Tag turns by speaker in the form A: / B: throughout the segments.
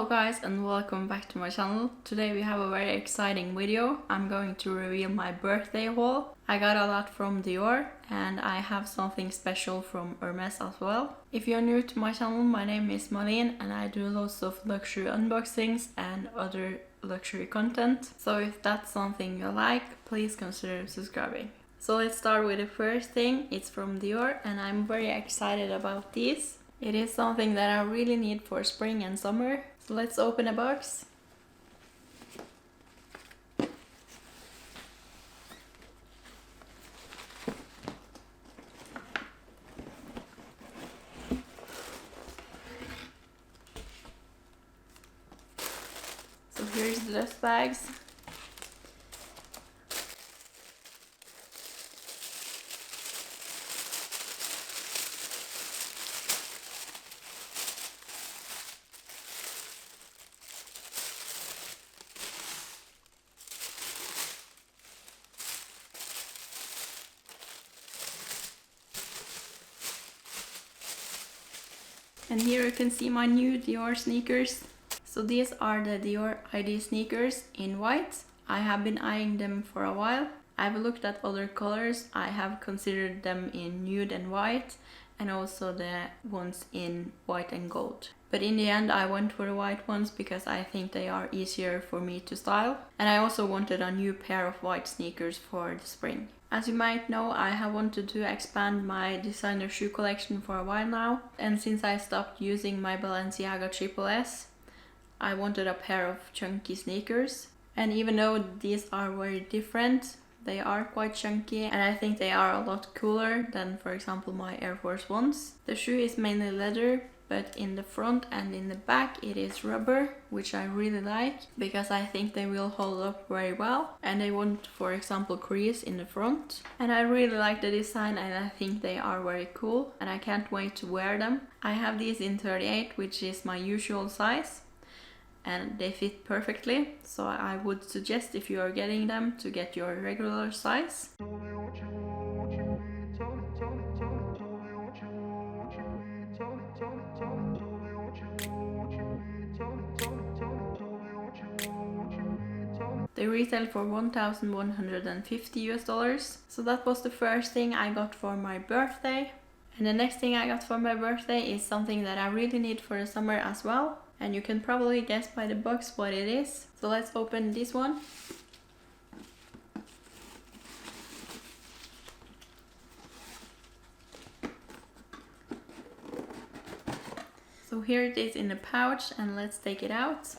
A: guys and welcome back to my channel. Today we have a very exciting video. I'm going to reveal my birthday haul. I got a lot from Dior and I have something special from Hermes as well. If you're new to my channel, my name is Marlene and I do lots of luxury unboxings and other luxury content. So if that's something you like, please consider subscribing. So let's start with the first thing. It's from Dior and I'm very excited about this. It is something that I really need for spring and summer. So let's open a box. So here's the dust bags. And here you can see my new Dior sneakers. So these are the Dior ID sneakers in white. I have been eyeing them for a while. I've looked at other colors. I have considered them in nude and white and also the ones in white and gold. But in the end I went for the white ones because I think they are easier for me to style. And I also wanted a new pair of white sneakers for the spring. As you might know, I have wanted to expand my designer shoe collection for a while now. And since I stopped using my Balenciaga Triple S, I wanted a pair of chunky sneakers. And even though these are very different, they are quite chunky and I think they are a lot cooler than, for example, my Air Force Ones. The shoe is mainly leather, but in the front and in the back it is rubber, which I really like because I think they will hold up very well and they won't, for example, crease in the front. And I really like the design and I think they are very cool and I can't wait to wear them. I have these in 38, which is my usual size, and they fit perfectly, so I would suggest if you are getting them to get your regular size. They retail for $1,150. So that was the first thing I got for my birthday. And the next thing I got for my birthday is something that I really need for the summer as well. And you can probably guess by the box what it is. So let's open this one. So here it is in the pouch and let's take it out.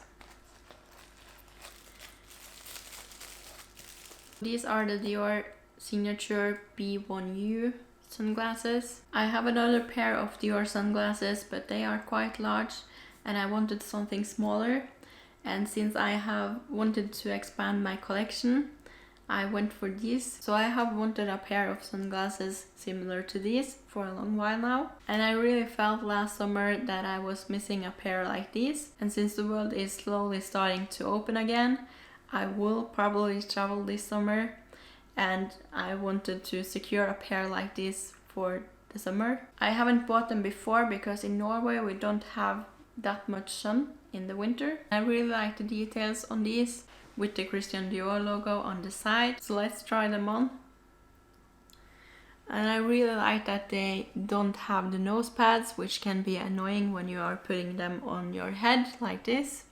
A: These are the Dior Signature B1U sunglasses. I have another pair of Dior sunglasses, but they are quite large and I wanted something smaller. And since I have wanted to expand my collection, I went for these. So I have wanted a pair of sunglasses similar to these for a long while now. And I really felt last summer that I was missing a pair like these. And since the world is slowly starting to open again, I will probably travel this summer and I wanted to secure a pair like this for the summer. I haven't bought them before because in Norway we don't have that much sun in the winter. I really like the details on these with the Christian Dior logo on the side. So let's try them on. And I really like that they don't have the nose pads, which can be annoying when you are putting them on your head like this,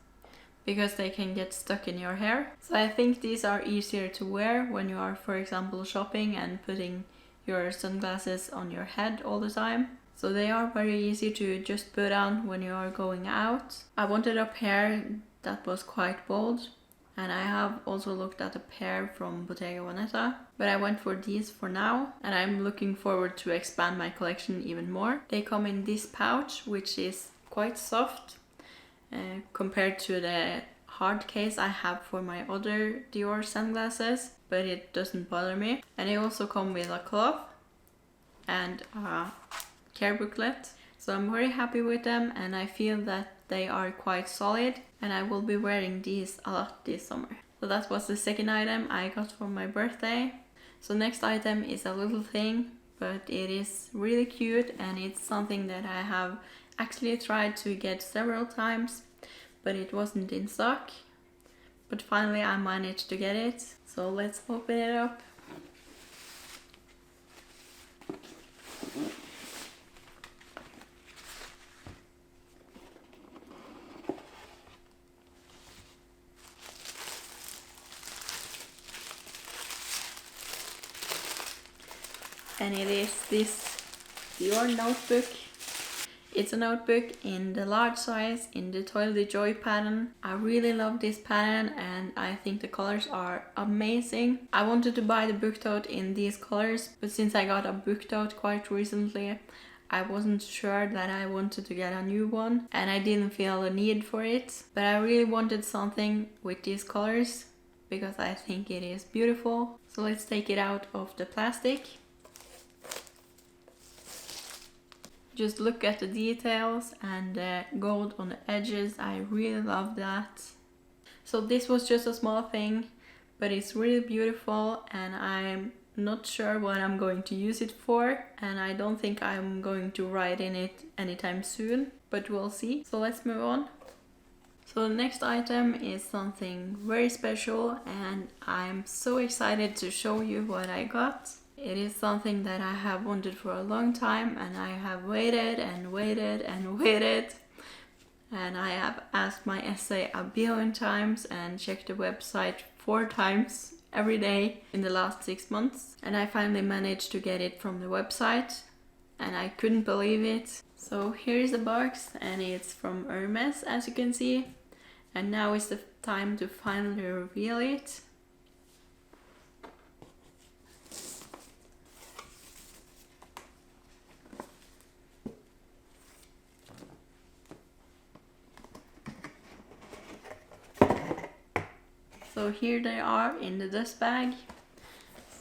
A: because they can get stuck in your hair. So I think these are easier to wear when you are, for example, shopping and putting your sunglasses on your head all the time. So they are very easy to just put on when you are going out. I wanted a pair that was quite bold, and I have also looked at a pair from Bottega Veneta, but I went for these for now and I'm looking forward to expand my collection even more. They come in this pouch, which is quite soft compared to the hard case I have for my other Dior sunglasses, but it doesn't bother me. And they also come with a cloth and a care booklet. So I'm very happy with them and I feel that they are quite solid and I will be wearing these a lot this summer. So that was the second item I got for my birthday. So next item is a little thing, but it is really cute and it's something that I have actually tried to get several times, but it wasn't in stock. But finally I managed to get it. So let's open it up. And it is this Dior notebook. It's a notebook in the large size in the Toile de Joy pattern. I really love this pattern and I think the colors are amazing. I wanted to buy the book tote in these colors, but since I got a book tote quite recently, I wasn't sure that I wanted to get a new one and I didn't feel a need for it. But I really wanted something with these colors because I think it is beautiful. So let's take it out of the plastic. Just look at the details and the gold on the edges. I really love that. So this was just a small thing, but it's really beautiful and I'm not sure what I'm going to use it for, and I don't think I'm going to write in it anytime soon, but we'll see. So let's move on. So the next item is something very special and I'm so excited to show you what I got. It is something that I have wanted for a long time and I have waited and waited and waited. And I have asked my essay a billion times and checked the website 4 times every day in the last 6 months. And I finally managed to get it from the website and I couldn't believe it. So here's the box and it's from Hermes, as you can see. And now is the time to finally reveal it. So here they are in the dust bag.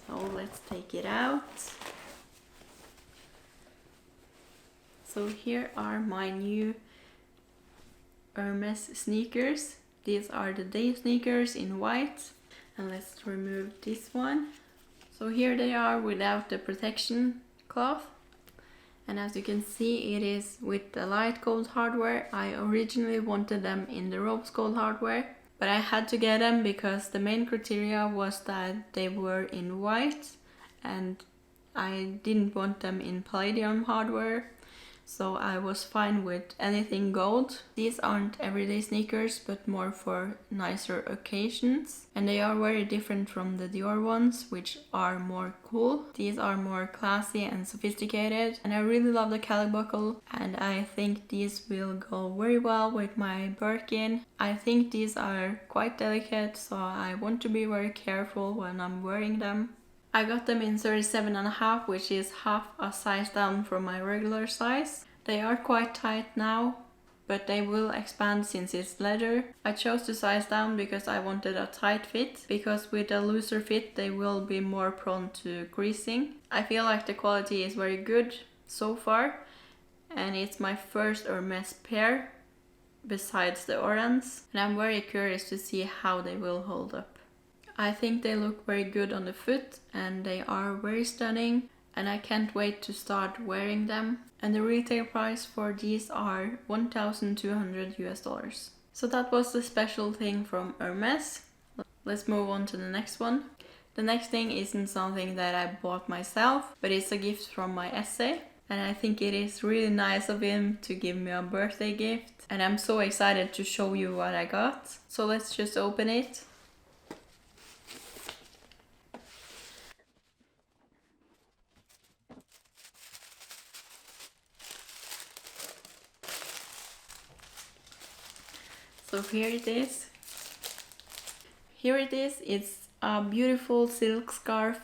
A: So let's take it out. So here are my new Hermes sneakers. These are the day sneakers in white. And let's remove this one. So here they are without the protection cloth. And as you can see, it is with the light gold hardware. I originally wanted them in the rose gold hardware, but I had to get them because the main criteria was that they were in white and I didn't want them in palladium hardware. So I was fine with anything gold. These aren't everyday sneakers, but more for nicer occasions. And they are very different from the Dior ones, which are more cool. These are more classy and sophisticated. And I really love the Cali buckle. And I think these will go very well with my Birkin. I think these are quite delicate, so I want to be very careful when I'm wearing them. I got them in 37.5, which is half a size down from my regular size. They are quite tight now, but they will expand since it's leather. I chose to size down because I wanted a tight fit, because with a looser fit they will be more prone to creasing. I feel like the quality is very good so far, and it's my first Hermes pair besides the orange, and I'm very curious to see how they will hold up. I think they look very good on the foot and they are very stunning, and I can't wait to start wearing them. And the retail price for these are $1,200 US. So that was the special thing from Hermes. Let's move on to the next one. The next thing isn't something that I bought myself, but it's a gift from my essay. And I think it is really nice of him to give me a birthday gift. And I'm so excited to show you what I got. So let's just open it. So here it is. Here it is. It's a beautiful silk scarf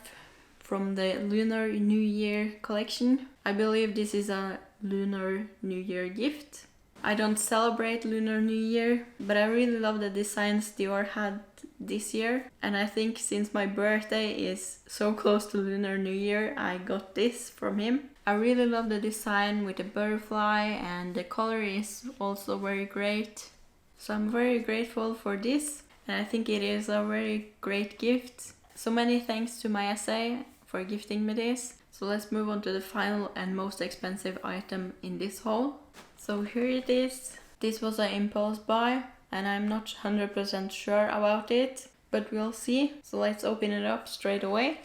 A: from the Lunar New Year collection. I believe this is a Lunar New Year gift. I don't celebrate Lunar New Year, but I really love the designs Dior had this year. And I think since my birthday is so close to Lunar New Year, I got this from him. I really love the design with the butterfly, and the color is also very great. So I'm very grateful for this, and I think it is a very great gift. So many thanks to my essay for gifting me this. So let's move on to the final and most expensive item in this haul. So here it is. This was an impulse buy. and I'm not 100% sure about it, but we'll see. So let's open it up straight away.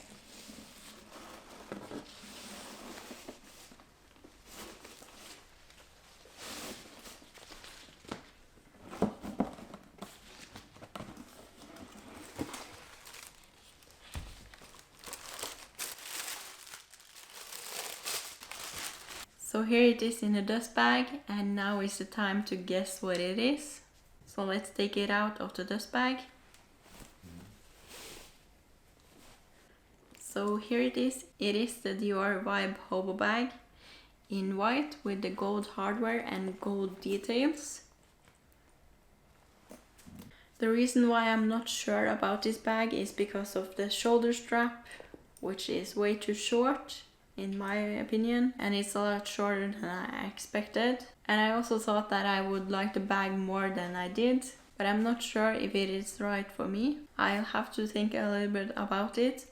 A: So here it is in a dust bag, and now is the time to guess what it is. So let's take it out of the dust bag. So here it is. It is the Dior Vibe Hobo bag in white with the gold hardware and gold details. The reason why I'm not sure about this bag is because of the shoulder strap, which is way too short in my opinion, and it's a lot shorter than I expected. And I also thought that I would like the bag more than I did, but I'm not sure if it is right for me. I'll have to think a little bit about it,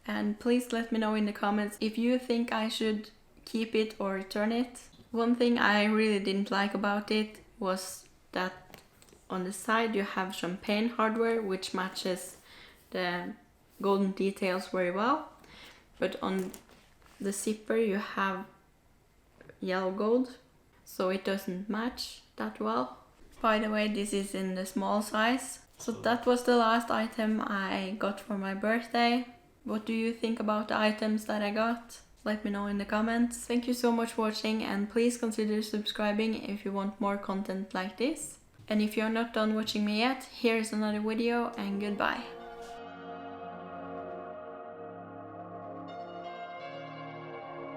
A: and please let me know in the comments if you think I should keep it or return it. One thing I really didn't like about it was that on the side you have champagne hardware, which matches the golden details very well, but on the zipper you have yellow gold, so it doesn't match that well. By the way, this is in the small size. So that was the last item I got for my birthday. What do you think about the items that I got? Let me know in the comments. Thank you so much for watching, and please consider subscribing if you want more content like this. And if you're not done watching me yet, here is another video, and goodbye.